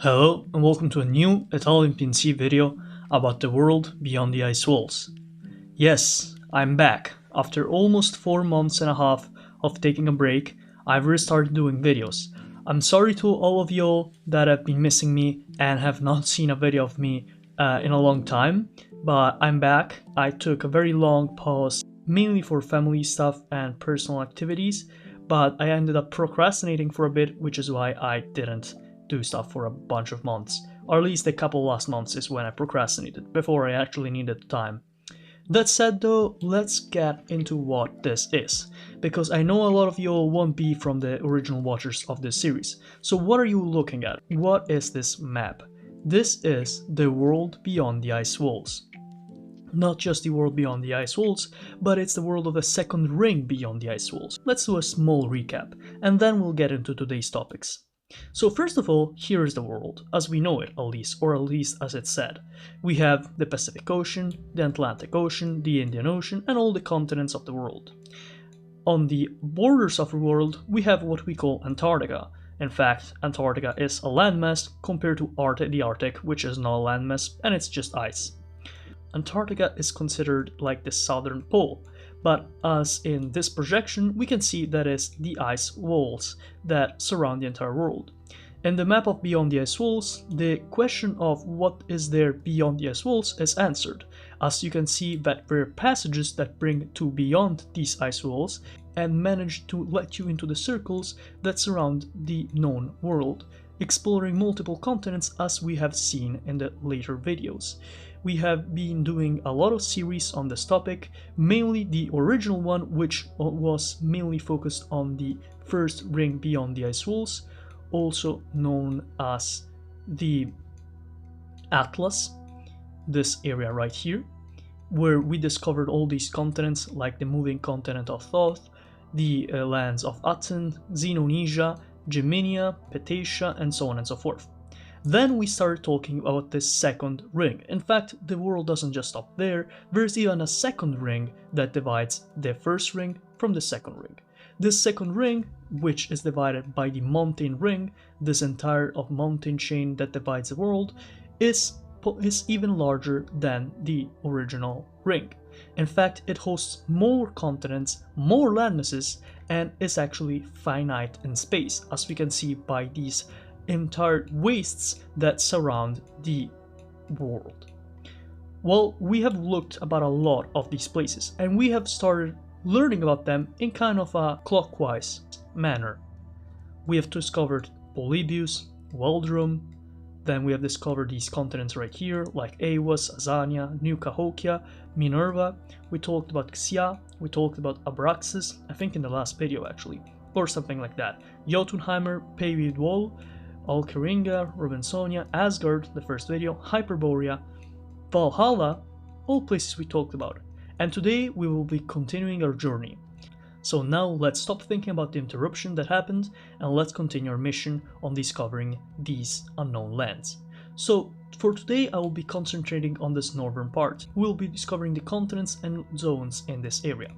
Hello and welcome to a new Italian P&C video about the world beyond the ice walls. Yes, I'm back. After almost 4 months and a half of taking a break, I've restarted doing videos. I'm sorry to all of y'all that have been missing me and have not seen a video of me in a long time, but I'm back. I took a very long pause, mainly for family stuff and personal activities, but I ended up procrastinating for a bit, which is why I didn't do stuff for a bunch of months, or at least a couple last months is when I procrastinated, before I actually needed the time. That said though, let's get into what this is, because I know a lot of you won't be from the original watchers of this series. So what are you looking at? What is this map? This is the world beyond the ice walls. Not just the world beyond the ice walls, but it's the world of the second ring beyond the ice walls. Let's do a small recap, and then we'll get into today's topics. So first of all, here is the world, as we know it at least, or at least as it's said. We have the Pacific Ocean, the Atlantic Ocean, the Indian Ocean, and all the continents of the world. On the borders of the world, we have what we call Antarctica. In fact, Antarctica is a landmass compared to the Arctic, which is not a landmass, and it's just ice. Antarctica is considered like the southern pole, but as in this projection we can see that is the ice walls that surround the entire world. In the map of Beyond the Ice Walls, the question of what is there beyond the ice walls is answered, as you can see that there are passages that bring to beyond these ice walls and manage to let you into the circles that surround the known world, exploring multiple continents as we have seen in the later videos. We have been doing a lot of series on this topic, mainly the original one, which was mainly focused on the first ring beyond the ice walls, also known as the Atlas, this area right here, where we discovered all these continents like the moving continent of Thoth, the lands of Aten, Xenonesia, Geminia, Petacia, and so on and so forth. Then we started talking about the second ring. In fact, the world doesn't just stop there, there's even a second ring that divides the first ring from the second ring. This second ring, which is divided by the mountain ring, this entire mountain chain that divides the world, is even larger than the original ring. In fact, it hosts more continents, more landmasses, and is actually finite in space, as we can see by these entire wastes that surround the world. Well, we have looked about a lot of these places, and we have started learning about them in kind of a clockwise manner. We have discovered Polybius, Weldrum, then we have discovered these continents right here, like Eiwass, Azania, New Cahokia, Minerva. We talked about Xia, we talked about Abraxas, I think in the last video actually, or something like that. Jotunheimer, Peiridwol, Alkeringa, Robinsonia, Asgard, the first video, Hyperborea, Valhalla, all places we talked about. And today we will be continuing our journey. So now let's stop thinking about the interruption that happened and let's continue our mission on discovering these unknown lands. So for today I will be concentrating on this northern part. We will be discovering the continents and zones in this area.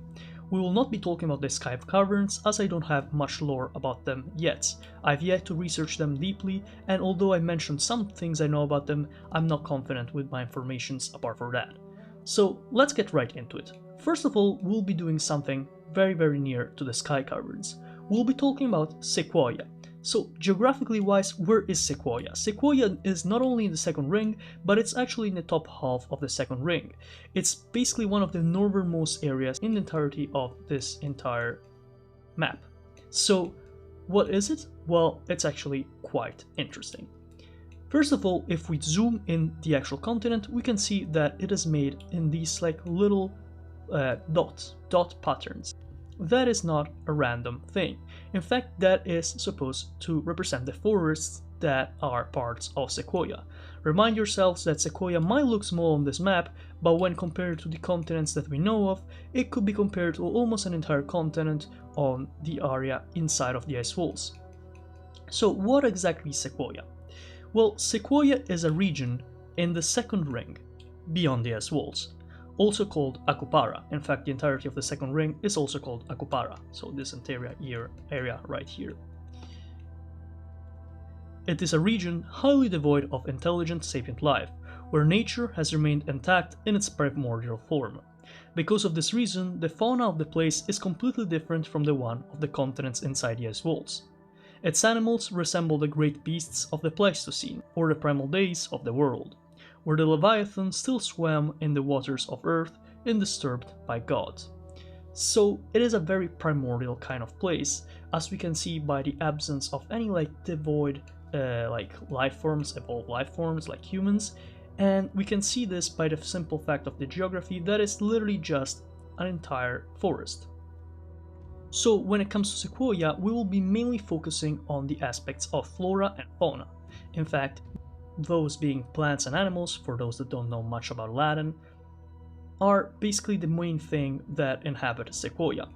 We will not be talking about the Skype caverns, as I don't have much lore about them yet. I've yet to research them deeply, and although I mentioned some things I know about them, I'm not confident with my informations apart from that. So let's get right into it. First of all, we'll be doing something very near to the Sky Caverns. We'll be talking about Sequoyah. So geographically wise, where is Sequoyah? Sequoyah is not only in the second ring, but it's actually in the top half of the second ring. It's basically one of the northernmost areas in the entirety of this entire map. So what is it? Well, it's actually quite interesting. First of all, if we zoom in the actual continent, we can see that it is made in these like little dot patterns. That is not a random thing. In fact, that is supposed to represent the forests that are parts of Sequoyah. Remind yourselves that Sequoyah might look small on this map, but when compared to the continents that we know of, it could be compared to almost an entire continent on the area inside of the ice walls. So what exactly is Sequoyah? Well, Sequoyah is a region in the second ring, beyond the ice walls, also called Akupara. In fact, the entirety of the second ring is also called Akupara, so this entire area right here. It is a region highly devoid of intelligent sapient life, where nature has remained intact in its primordial form. Because of this reason, the fauna of the place is completely different from the one of the continents inside the ice walls. Its animals resemble the great beasts of the Pleistocene, or the primal days of the world, where the Leviathan still swam in the waters of Earth undisturbed by God. So it is a very primordial kind of place, as we can see by the absence of any devoid life forms, evolved life forms like humans, and we can see this by the simple fact of the geography that is literally just an entire forest. So when it comes to Sequoyah, we will be mainly focusing on the aspects of flora and fauna. In fact, those being plants and animals, for those that don't know much about Latin, are basically the main thing that inhabit Sequoyah.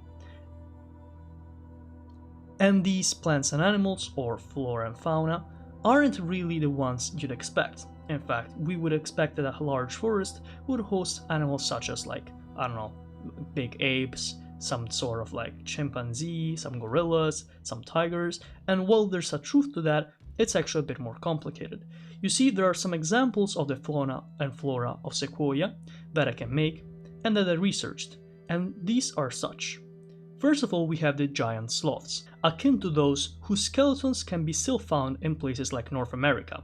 And these plants and animals, or flora and fauna, aren't really the ones you'd expect. In fact, we would expect that a large forest would host animals such as big apes, some sort of chimpanzee, some gorillas, some tigers, and while there's a truth to that, it's actually a bit more complicated. You see, there are some examples of the fauna and flora of Sequoyah that I can make and that I researched, and these are such. First of all, we have the giant sloths, akin to those whose skeletons can be still found in places like North America.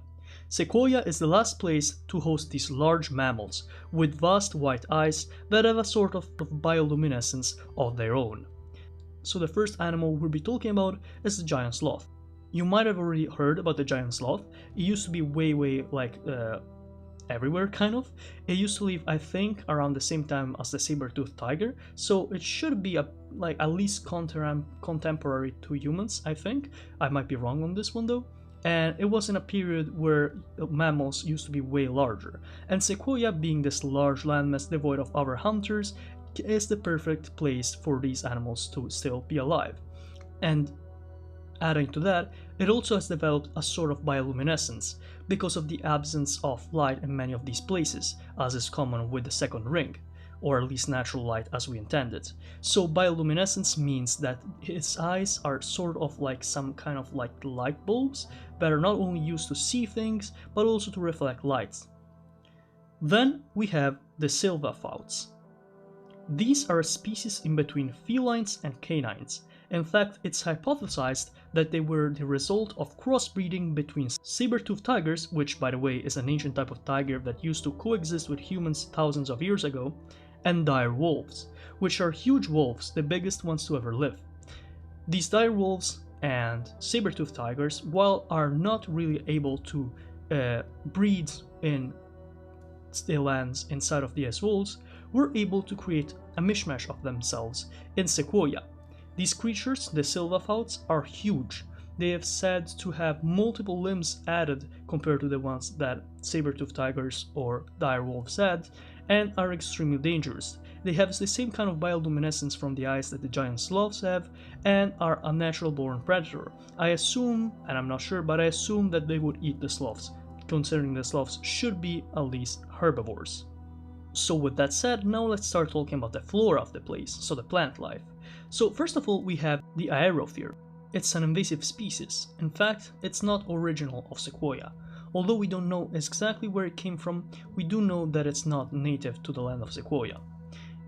Sequoyah is the last place to host these large mammals with vast white eyes that have a sort of bioluminescence of their own. So the first animal we'll be talking about is the giant sloth. You might have already heard about the giant sloth. It used to be way everywhere, kind of. It used to live, I think, around the same time as the saber-toothed tiger, so it should be at least contemporary to humans, I think. I might be wrong on this one though. And it was in a period where mammals used to be way larger, and Sequoyah, being this large landmass devoid of other hunters, is the perfect place for these animals to still be alive. And adding to that, it also has developed a sort of bioluminescence because of the absence of light in many of these places, as is common with the second ring, or at least natural light as we intended. So bioluminescence means that its eyes are sort of like some kind of light bulbs that are not only used to see things, but also to reflect light. Then we have the silverfouts. These are a species in between felines and canines. In fact, it's hypothesized that they were the result of crossbreeding between saber-toothed tigers, which by the way is an ancient type of tiger that used to coexist with humans thousands of years ago, and dire wolves, which are huge wolves, the biggest ones to ever live. These dire wolves and saber-toothed tigers, while are not really able to breed in the lands inside of the ice walls, were able to create a mishmash of themselves in Sequoyah. These creatures, the silverfouts, are huge. They have said to have multiple limbs added compared to the ones that saber-toothed tigers or dire wolves had, and are extremely dangerous. They have the same kind of bioluminescence from the eyes that the giant sloths have, and are a natural-born predator. I assume, and I'm not sure, but I assume that they would eat the sloths, considering the sloths should be at least herbivores. So with that said, now let's start talking about the flora of the place, so the plant life. So first of all, we have the aerotherium. It's an invasive species. In fact, it's not original of Sequoyah. Although we don't know exactly where it came from, we do know that it's not native to the land of Sequoyah.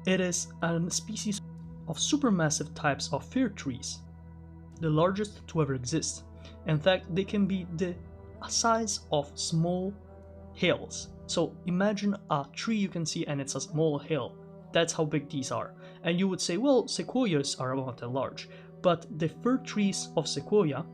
It is a species of supermassive types of fir trees, the largest to ever exist. In fact, they can be the size of small hills. So imagine a tree you can see and it's a small hill. That's how big these are. And you would say, well, sequoias are not that large. But the fir trees of Sequoyah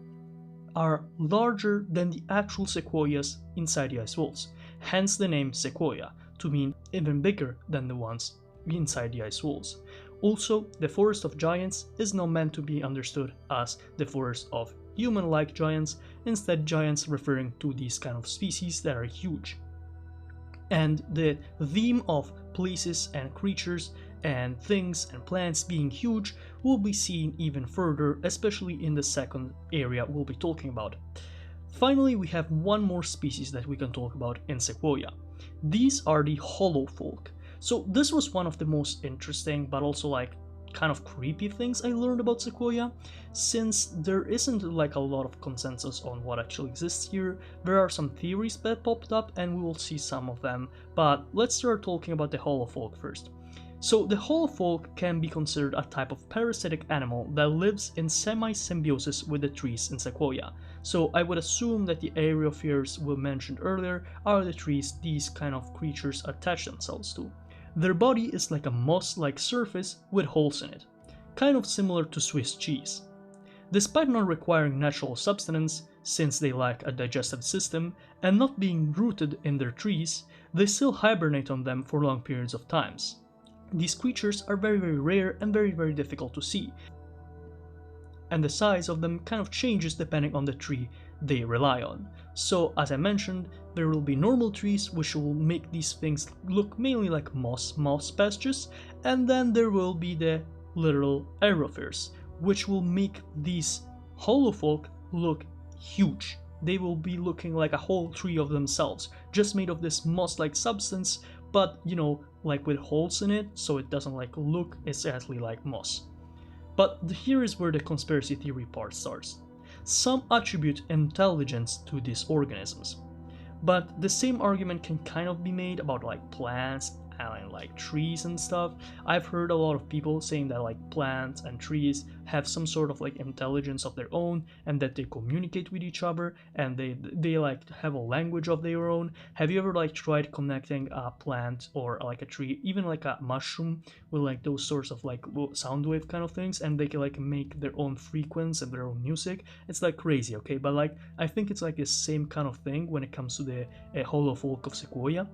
are larger than the actual sequoias inside the ice walls. Hence the name Sequoyah, to mean even bigger than the ones inside the ice walls. Also, the Forest of Giants is not meant to be understood as the forest of human-like giants, instead giants referring to these kind of species that are huge. And the theme of places and creatures and things and plants being huge will be seen even further, especially in the second area we'll be talking about. Finally, we have one more species that we can talk about in Sequoyah. These are the hollow folk. So this was one of the most interesting but also kind of creepy things I learned about Sequoyah. Since there isn't like a lot of consensus on what actually exists here, there are some theories that popped up and we will see some of them, but let's start talking about the holofolk first. So the holofolk can be considered a type of parasitic animal that lives in semi-symbiosis with the trees in Sequoyah. So I would assume that the areophores we mentioned earlier are the trees these kind of creatures attach themselves to. Their body is like a moss-like surface with holes in it, kind of similar to Swiss cheese. Despite not requiring natural sustenance, since they lack a digestive system, and not being rooted in their trees, they still hibernate on them for long periods of times. These creatures are very rare and very difficult to see, and the size of them kind of changes depending on the tree they rely on. So as I mentioned, there will be normal trees which will make these things look mainly like moss patches, and then there will be the literal aerophores, which will make these holofolk look huge. They will be looking like a whole tree of themselves, just made of this moss-like substance, but you know, like with holes in it, so it doesn't like look exactly like moss. But here is where the conspiracy theory part starts. Some attribute intelligence to these organisms, but the same argument can kind of be made about like plants and like trees and stuff. I've heard a lot of people saying that like plants and trees have some sort of like intelligence of their own, and that they communicate with each other, and they like have a language of their own. Have you ever like tried connecting a plant or like a tree, even like a mushroom, with like those sorts of like sound wave kind of things, and they can like make their own frequency and their own music? It's like crazy, okay? But like I think it's like the same kind of thing when it comes to the holofolk of Sequoyah.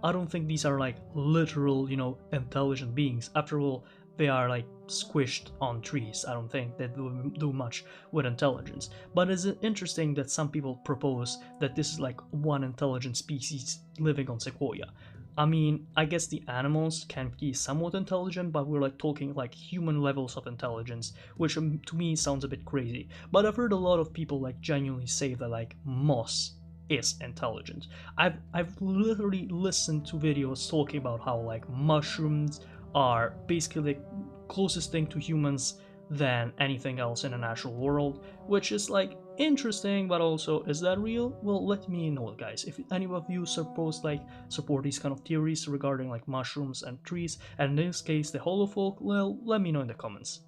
I don't think these are like literal, you know, intelligent beings. After all, they are like squished on trees. I don't think they do much with intelligence. But it's interesting that some people propose that this is like one intelligent species living on Sequoyah. I mean, I guess the animals can be somewhat intelligent, but we're like talking like human levels of intelligence, which to me sounds a bit crazy. But I've heard a lot of people like genuinely say that like moss is intelligent. I've literally listened to videos talking about how like mushrooms are basically the closest thing to humans than anything else in the natural world, which is like interesting, but also, is that real? Well, let me know, guys. If any of you support these kind of theories regarding like mushrooms and trees, and in this case the holofolk, well, let me know in the comments.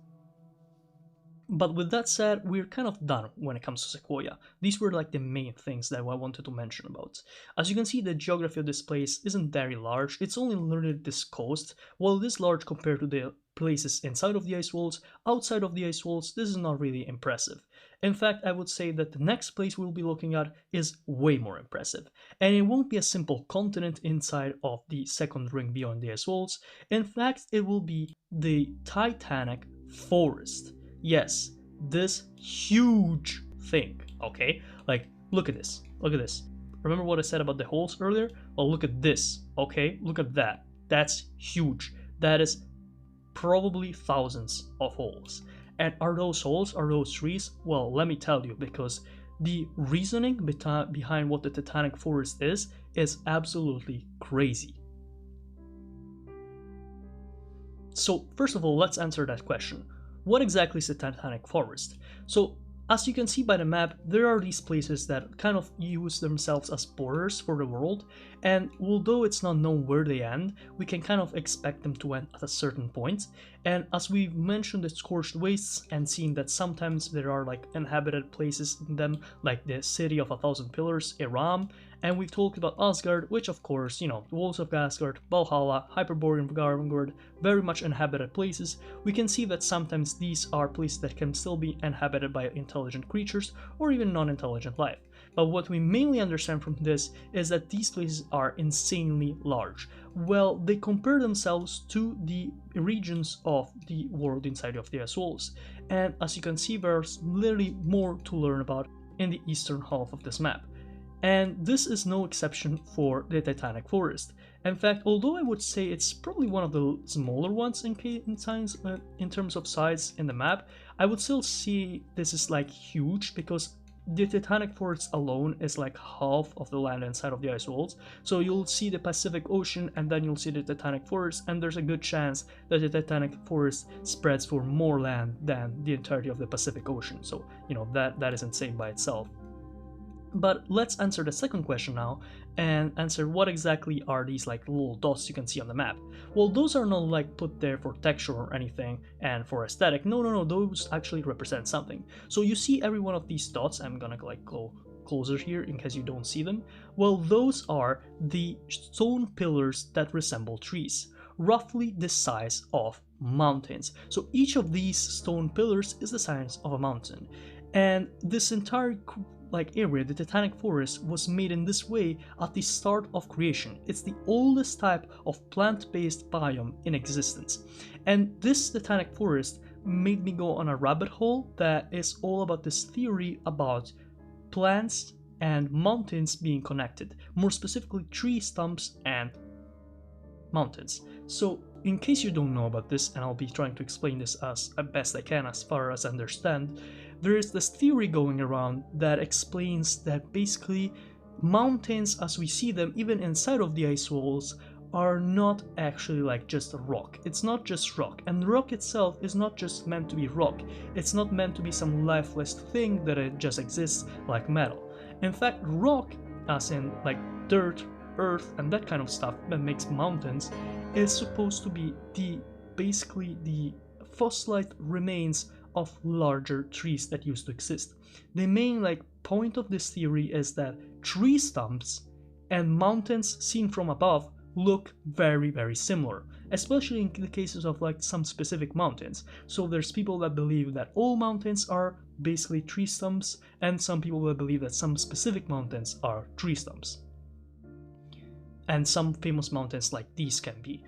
But with that said, we're kind of done when it comes to Sequoyah. These were like the main things that I wanted to mention about. As you can see, the geography of this place isn't very large. It's only literally this coast. While it is large compared to the places inside of the ice walls, outside of the ice walls, this is not really impressive. In fact, I would say that the next place we'll be looking at is way more impressive. And it won't be a simple continent inside of the second ring beyond the ice walls. In fact, it will be the Titanic Forest. Yes, this huge thing, okay? Like, look at this, look at this. Remember what I said about the holes earlier? Well, look at this, okay? Look at that. That's huge. That is probably thousands of holes. And are those holes, are those trees? Well, let me tell you, because the reasoning behind what the Titanic Forest is absolutely crazy. So, first of all, let's answer that question. What exactly is the Titanic Forest? So, as you can see by the map, there are these places that kind of use themselves as borders for the world, and although it's not known where they end, we can kind of expect them to end at a certain point. And as we've mentioned the scorched wastes and seen that sometimes there are like inhabited places in them, like the City of a Thousand Pillars, Iram, and we've talked about Asgard, which of course, you know, the Walls of Asgard, Valhalla, Hyperborean Garmgard, very much inhabited places. We can see that sometimes these are places that can still be inhabited by intelligent creatures or even non-intelligent life. But what we mainly understand from this is that these places are insanely large. Well, they compare themselves to the regions of the world inside of the ice walls. And as you can see, there's literally more to learn about in the eastern half of this map. And this is no exception for the Titanic Forest. In fact, although I would say it's probably one of the smaller ones in terms of size in the map, I would still see this is like huge, because the Titanic Forest alone is like half of the land inside of the ice walls. So you'll see the Pacific Ocean and then you'll see the Titanic Forest, and there's a good chance that the Titanic Forest spreads for more land than the entirety of the Pacific Ocean. So, you know, that is insane by itself. But let's answer the second question now and answer what exactly are these like little dots you can see on the map. Well, those are not like put there for texture or anything and for aesthetic. No, those actually represent something. So you see every one of these dots. I'm gonna like go closer here in case you don't see them. Well, those are the stone pillars that resemble trees, roughly the size of mountains. So each of these stone pillars is the size of a mountain. And this entire like area, the Titanic Forest, was made in this way at the start of creation. It's the oldest type of plant-based biome in existence. And this Titanic Forest made me go on a rabbit hole that is all about this theory about plants and mountains being connected, more specifically tree stumps and mountains. So in case you don't know about this, and I'll be trying to explain this as best I can as far as I understand, there is this theory going around that explains that basically mountains as we see them, even inside of the ice walls, are not actually like just a rock. It's not just rock, and rock itself is not just meant to be rock. It's not meant to be some lifeless thing that it just exists like metal. In fact, rock, as in like dirt, earth, and that kind of stuff that makes mountains, is supposed to be basically the fossilized remains of larger trees that used to exist. The main like point of this theory is that tree stumps and mountains seen from above look very, very similar, especially in the cases of like some specific mountains. So there's people that believe that all mountains are basically tree stumps, and some people that believe that some specific mountains are tree stumps. And some famous mountains like these can be.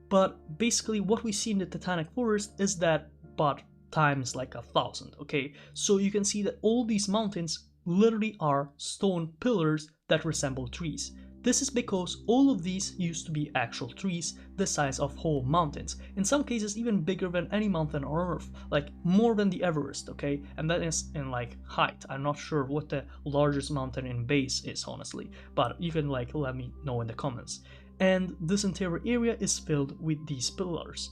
But basically what we see in the Titanic Forest is that but times like 1,000, okay? So you can see that all these mountains literally are stone pillars that resemble trees. This is because all of these used to be actual trees the size of whole mountains, in some cases even bigger than any mountain on Earth, like more than the Everest, okay? And that is in like height. I'm not sure what the largest mountain in base is, honestly, but you can like let me know in the comments. And this entire area is filled with these pillars.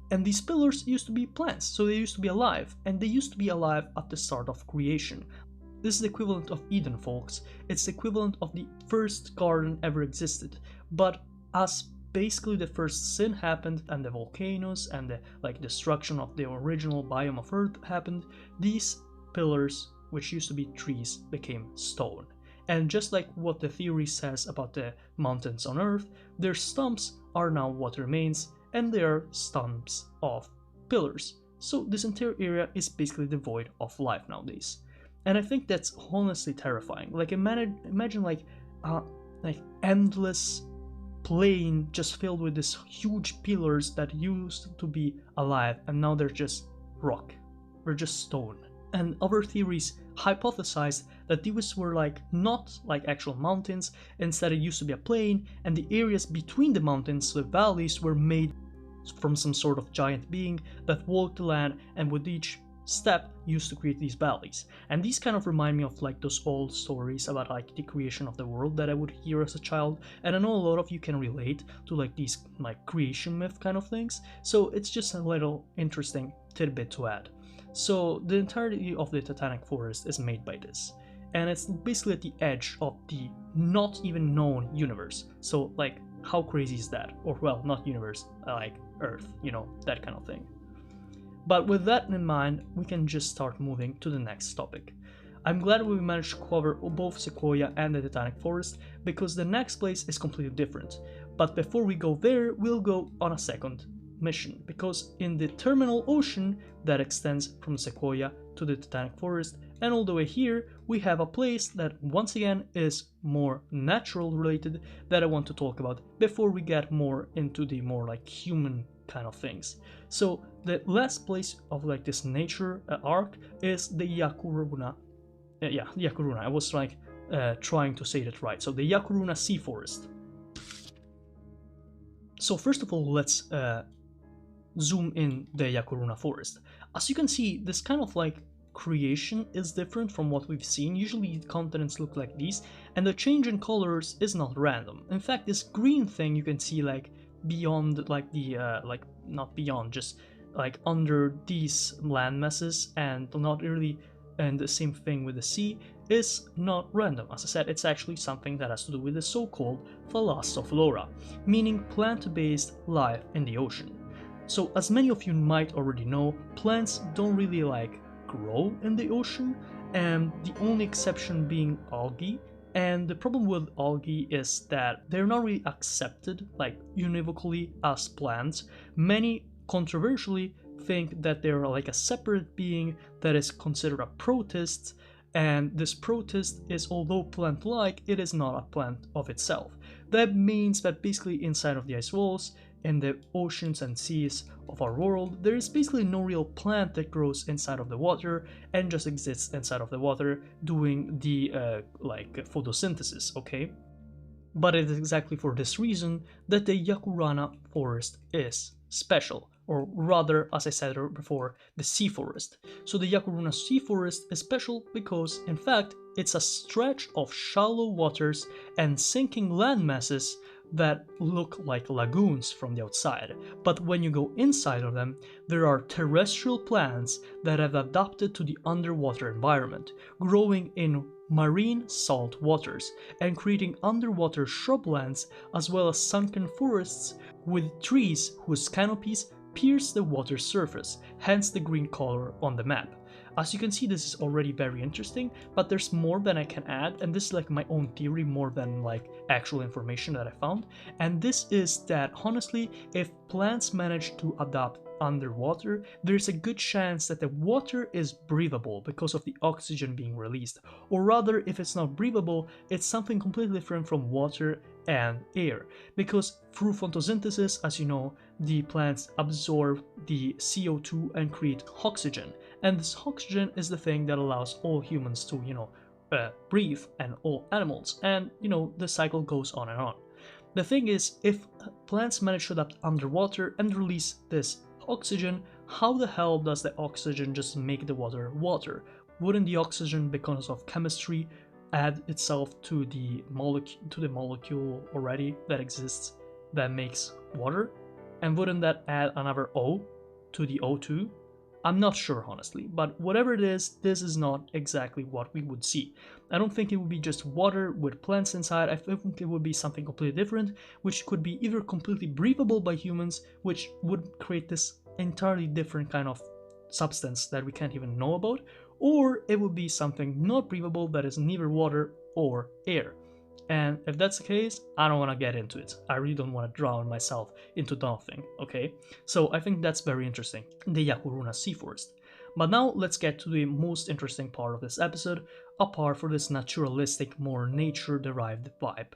And these pillars used to be plants, so they used to be alive, and they used to be alive at the start of creation. This is the equivalent of Eden, folks. It's the equivalent of the first garden ever existed. But as basically the first sin happened and the volcanoes and the like destruction of the original biome of Earth happened, these pillars, which used to be trees, became stone. And just like what the theory says about the mountains on Earth, their stumps are now what remains, and they are stumps of pillars. So this entire area is basically devoid of life nowadays. And I think that's honestly terrifying. Like imagine like endless plain just filled with these huge pillars that used to be alive, and now they're just rock. They're just stone. And other theories hypothesized that these were like not like actual mountains, instead it used to be a plain, and the areas between the mountains, the valleys, were made from some sort of giant being that walked the land and with each step used to create these valleys. And these kind of remind me of like those old stories about like the creation of the world that I would hear as a child, and I know a lot of you can relate to like these like creation myth kind of things, so it's just a little interesting tidbit to add. So the entirety of the Titanic Forest is made by this, and it's basically at the edge of the not even known universe. So like how crazy is that? Or well, not universe, like Earth, you know, that kind of thing. But with that in mind, we can just start moving to the next topic. I'm glad we managed to cover both Sequoyah and the Titanic Forest, because the next place is completely different. But before we go there, we'll go on a second mission, because in the terminal ocean that extends from Sequoyah to the Titanic Forest and all the way here, we have a place that once again is more natural related that I want to talk about before we get more into the more like human kind of things. So the last place of like this nature arc is the Yakuruna. Yakuruna. I was like trying to say that right. So the Yakuruna Seaforest. So first of all, let's zoom in the Yakuruna Forest. As you can see, this kind of like creation is different from what we've seen. Usually continents look like these, and the change in colors is not random. In fact, this green thing you can see like beyond like the like not beyond, just like under these land masses, and not really, and the same thing with the sea, is not random. As I said, it's actually something that has to do with the so-called thalassoflora, meaning plant-based life in the ocean. So as many of you might already know, plants don't really like grow in the ocean, and the only exception being algae. And the problem with algae is that they're not really accepted like univocally as plants. Many controversially think that they're like a separate being that is considered a protist, and this protist is, although plant-like, it is not a plant of itself. That means that basically inside of the ice walls, in the oceans and seas of our world, there is basically no real plant that grows inside of the water and just exists inside of the water doing the like photosynthesis, okay? But it is exactly for this reason that the Yakuruna Forest is special, or rather, as I said before, the sea forest. So the Yakuruna Seaforest is special because, in fact, it's a stretch of shallow waters and sinking land masses that look like lagoons from the outside. But when you go inside of them, there are terrestrial plants that have adapted to the underwater environment, growing in marine salt waters and creating underwater shrublands as well as sunken forests with trees whose canopies pierce the water surface, hence the green color on the map. As you can see, this is already very interesting, but there's more than I can add, and this is like my own theory more than like actual information that I found. And this is that honestly, if plants manage to adapt underwater, there's a good chance that the water is breathable because of the oxygen being released. Or rather, if it's not breathable, it's something completely different from water and air. Because through photosynthesis, as you know, the plants absorb the CO2 and create oxygen. And this oxygen is the thing that allows all humans to, breathe, and all animals. And, the cycle goes on and on. The thing is, if plants manage to adapt underwater and release this oxygen, how the hell does the oxygen just make the water water? Wouldn't the oxygen, because of chemistry, add itself to the molecule already that exists that makes water? And wouldn't that add another O to the O2? I'm not sure, honestly, but whatever it is, this is not exactly what we would see. I don't think it would be just water with plants inside. I think it would be something completely different, which could be either completely breathable by humans, which would create this entirely different kind of substance that we can't even know about, or it would be something not breathable that is neither water or air. And if that's the case, I don't want to get into it. I really don't want to drown myself into nothing, okay? So I think that's very interesting, the Yakuruna Seaforest. But now let's get to the most interesting part of this episode, apart from this naturalistic, more nature-derived vibe.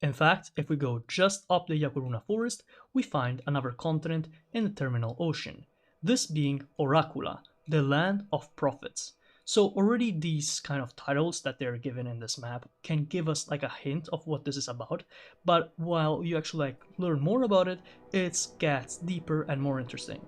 In fact, if we go just up the Yakuruna Forest, we find another continent in the terminal ocean, this being Oracula, the land of prophets. So already these kind of titles that they're given in this map can give us like a hint of what this is about, but while you actually learn more about it, it gets deeper and more interesting.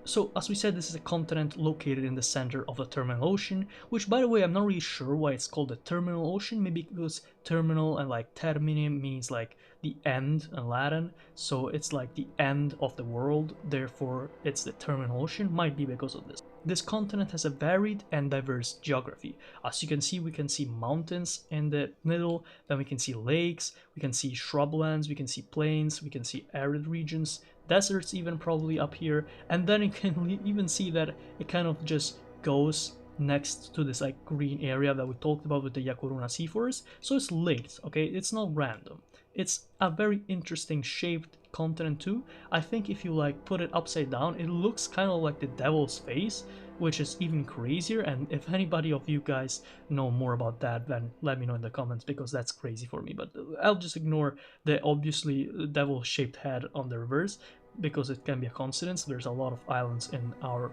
So as we said, this is a continent located in the center of the terminal ocean, which, by the way, I'm not really sure why it's called the terminal ocean. Maybe because terminal and termine means like the end in Latin, so it's like the end of the world, therefore it's the terminal ocean. Might be because of this. This continent has a varied and diverse geography. As you can see, we can see mountains in the middle, then we can see lakes, we can see shrublands, we can see plains, we can see arid regions, deserts even probably up here, and then you can even see that it kind of just goes next to this green area that we talked about with the Yakuruna Seaforest, so it's linked, okay? It's not random. It's a very interesting shaped continent too. I think if you put it upside down, it looks kind of like the devil's face, which is even crazier. And if anybody of you guys know more about that, then let me know in the comments, because that's crazy for me. But I'll just ignore the obviously devil shaped head on the reverse, because it can be a coincidence. There's a lot of islands in our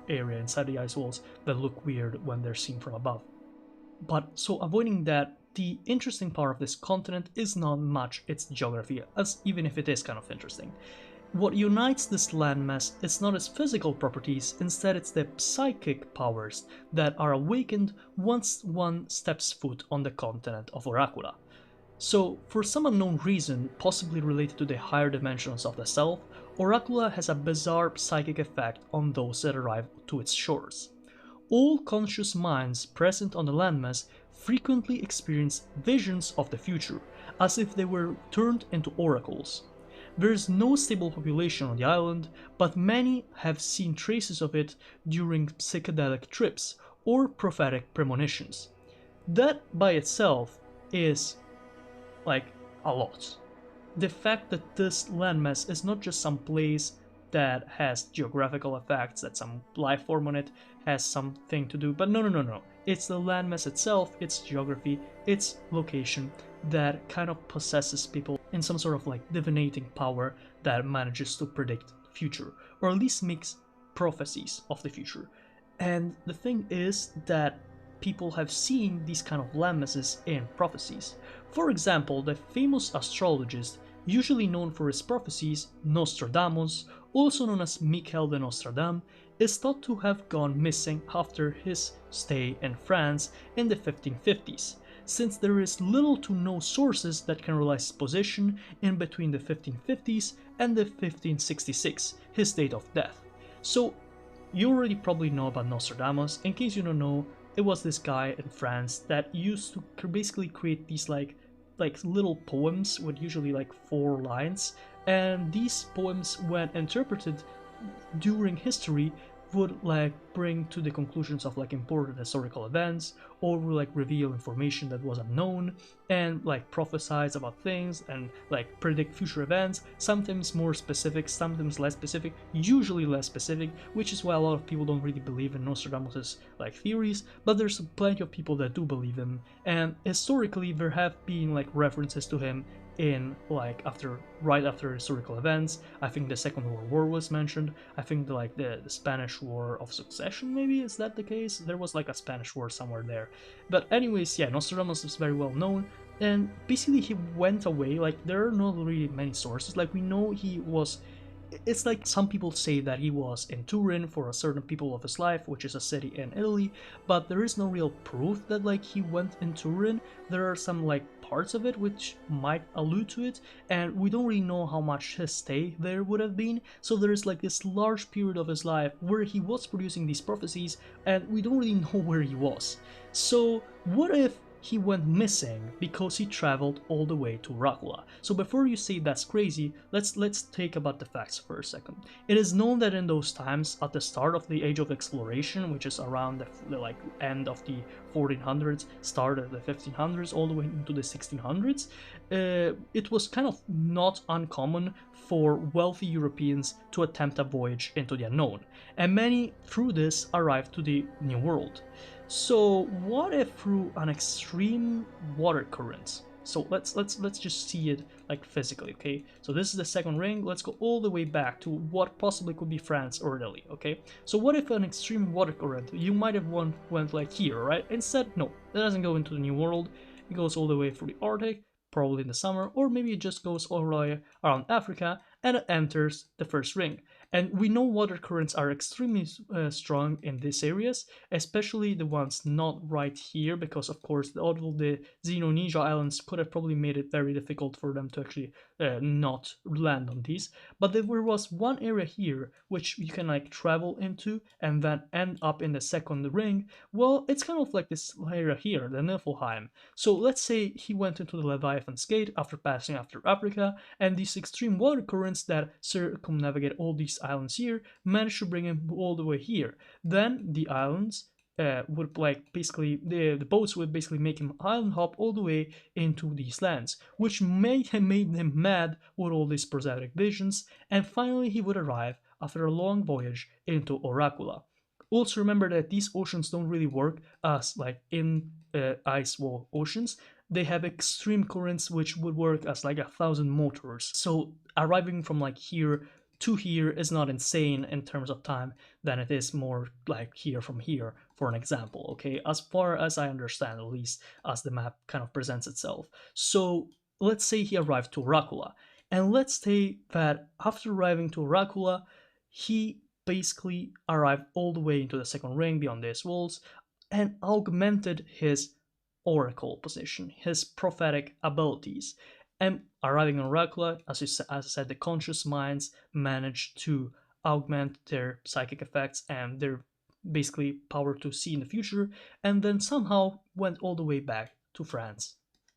area inside the ice walls that look weird when they're seen from above. But so avoiding that, the interesting part of this continent is not much its geography, as even if it is kind of interesting. What unites this landmass is not its physical properties, instead it's the psychic powers that are awakened once one steps foot on the continent of Oracula. So, for some unknown reason, possibly related to the higher dimensions of the self, Oracula has a bizarre psychic effect on those that arrive to its shores. All conscious minds present on the landmass frequently experience visions of the future, as if they were turned into oracles. There is no stable population on the island, but many have seen traces of it during psychedelic trips or prophetic premonitions. That by itself is like a lot. The fact that this landmass is not just some place that has geographical effects, that some life form on it has something to do, but no. It's the landmass itself, its geography, its location that kind of possesses people in some sort of like divinating power that manages to predict the future, or at least makes prophecies of the future. And the thing is that people have seen these kind of landmasses in prophecies. For example, the famous astrologist, usually known for his prophecies, Nostradamus, also known as Michael de Nostradamus, is thought to have gone missing after his stay in France in the 1550s, since there is little to no sources that can rely his position in between the 1550s and the 1566, his date of death. So you already probably know about Nostradamus. In case you don't know, it was this guy in France that used to basically create these like little poems with usually like 4 lines, and these poems, when interpreted during history, would like bring to the conclusions of like important historical events, or would like reveal information that was unknown, and like prophesize about things and like predict future events, sometimes more specific, sometimes less specific, usually less specific, which is why a lot of people don't really believe in Nostradamus' like theories, but there's plenty of people that do believe him, and historically there have been like references to him in like right after historical events. I think the Second World War was mentioned. I think the Spanish War of Succession, maybe, is that the case? There was like a Spanish war somewhere there. But anyways, yeah, Nostradamus is very well known, and basically he went away. Like there are not really many sources. Like we know he was. It's like some people say that he was in Turin for a certain people of his life, which is a city in Italy, but there is no real proof that like he went in Turin. There are some like parts of it which might allude to it, and we don't really know how much his stay there would have been. So there is like this large period of his life where he was producing these prophecies, and we don't really know where he was. So what if he went missing because he traveled all the way to Oracula? So before you say that's crazy, let's take about the facts for a second. It is known that in those times, at the start of the Age of Exploration, which is around the like end of the 1400s, start of the 1500s, all the way into the 1600s, it was kind of not uncommon for wealthy Europeans to attempt a voyage into the unknown, and many through this arrived to the New World. So what if through an extreme water current? So let's just see it like physically, okay? So this is the second ring. Let's go all the way back to what possibly could be France or Italy, okay? So what if an extreme water current? You might have went like here, right? Instead, no, it doesn't go into the New World. It goes all the way through the Arctic, probably in the summer, or maybe it just goes all the way around Africa and it enters the first ring. And we know water currents are extremely strong in these areas, especially the ones not right here, because of course all the Xenonesia islands could have probably made it very difficult for them to actually not land on these. But there was one area here which you can like travel into and then end up in the second ring. Well, it's kind of like this area here, the Niflheim. So let's say he went into the Leviathan's Gate after passing after Africa, and these extreme water currents that circumnavigate all these islands here managed to bring him all the way here. Then the islands would like basically the boats would basically make him island hop all the way into these lands, which may have made him mad with all these prosaic visions, and finally he would arrive after a long voyage into Oracula. Also remember that these oceans don't really work as like in ice wall oceans. They have extreme currents which would work as like 1,000 motors. So arriving from like here to here is not insane in terms of time than it is more like here from here, for an example, okay? As far as I understand, at least as the map kind of presents itself. So let's say he arrived to Oracula, And let's say that after arriving to Oracula, he basically arrived all the way into the second ring beyond these walls and augmented his oracle position, his prophetic abilities. And arriving on Oracula, as I said, the conscious minds managed to augment their psychic effects and their basically power to see in the future, and then somehow went all the way back to France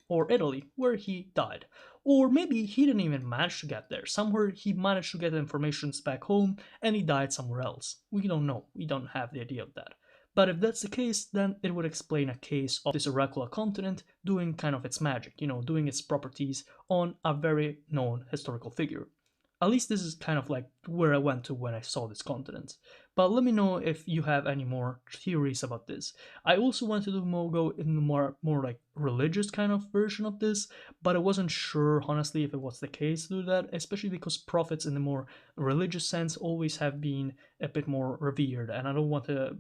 or Italy, where he died. Or maybe he didn't even manage to get there. Somewhere he managed to get the information back home and he died somewhere else. We don't know. We don't have the idea of that. But if that's the case, then it would explain a case of this Oracula continent doing kind of its magic, doing its properties on a very known historical figure. At least this is kind of like where I went to when I saw this continent. But let me know if you have any more theories about this. I also wanted to go in the more like religious kind of version of this, but I wasn't sure honestly if it was the case to do that, especially because prophets in the more religious sense always have been a bit more revered, and I don't want to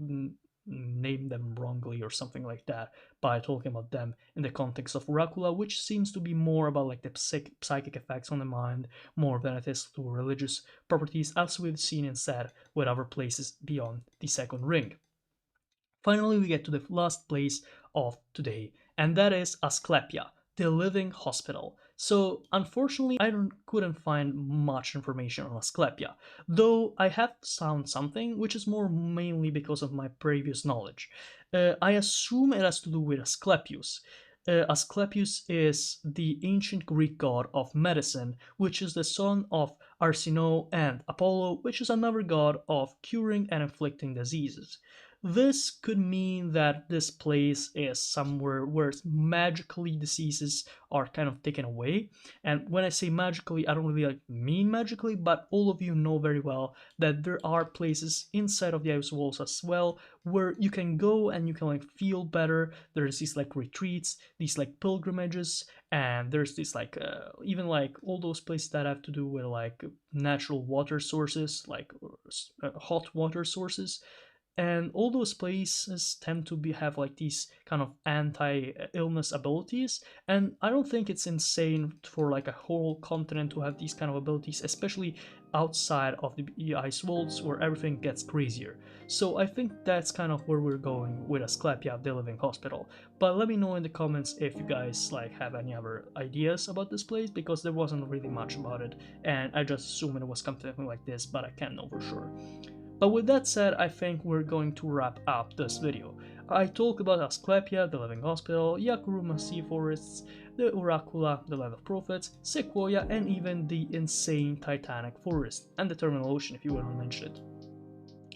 name them wrongly or something like that by talking about them in the context of Oracula, which seems to be more about like the psychic effects on the mind more than it is to religious properties, as we've seen instead with other places beyond the second ring. Finally, we get to the last place of today, and that is Asclepia, the living hospital. So unfortunately, I couldn't find much information on Asclepia, though I have found something, which is more mainly because of my previous knowledge. I assume it has to do with Asclepius. Asclepius is the ancient Greek god of medicine, which is the son of Arsinoe and Apollo, which is another god of curing and inflicting diseases. This could mean that this place is somewhere where magically diseases are kind of taken away. And when I say magically, I don't really mean magically, but all of you know very well that there are places inside of the ice walls as well where you can go and you can like feel better. There's these like retreats, these like pilgrimages, and there's this like even like all those places that have to do with like natural water sources, like hot water sources, and all those places tend to have like these kind of anti-illness abilities, and I don't think it's insane for like a whole continent to have these kind of abilities, especially outside of the ice walls where everything gets crazier. So I think that's kind of where we're going with Asclepia, the living hospital. But let me know in the comments if you guys like have any other ideas about this place, because there wasn't really much about it and I just assumed it was something like this, but I can't know for sure. But with that said, I think we're going to wrap up this video. I talked about Asclepia, the living hospital, Yakuruna Seaforests, the Oracula, the land of prophets, Sequoyah, and even the insane Titanic Forest, and the terminal ocean if you want to mention it.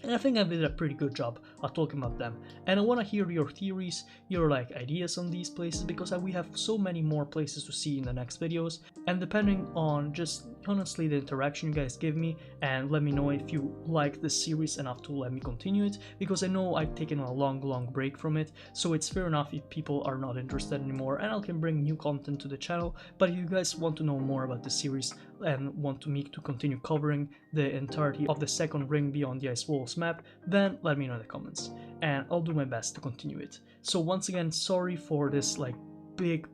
And I think I did a pretty good job at talking about them, and I want to hear your theories, your like ideas on these places, because we have so many more places to see in the next videos, and depending on just honestly the interaction you guys give me, and let me know if you like this series enough to let me continue it, because I know I've taken a long break from it, so it's fair enough if people are not interested anymore and I can bring new content to the channel. But if you guys want to know more about the series and want me to continue covering the entirety of the second ring beyond the ice walls map, then let me know in the comments and I'll do my best to continue it. So once again, sorry for this like big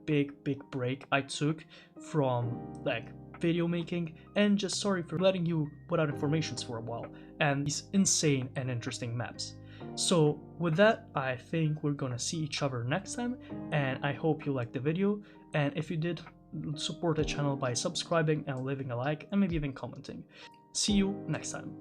break I took from like video making, and just sorry for letting you put out informations for a while and these insane and interesting maps. So with that, I think we're gonna see each other next time, and I hope you liked the video, and if you did, support the channel by subscribing and leaving a like and maybe even commenting. See you next time.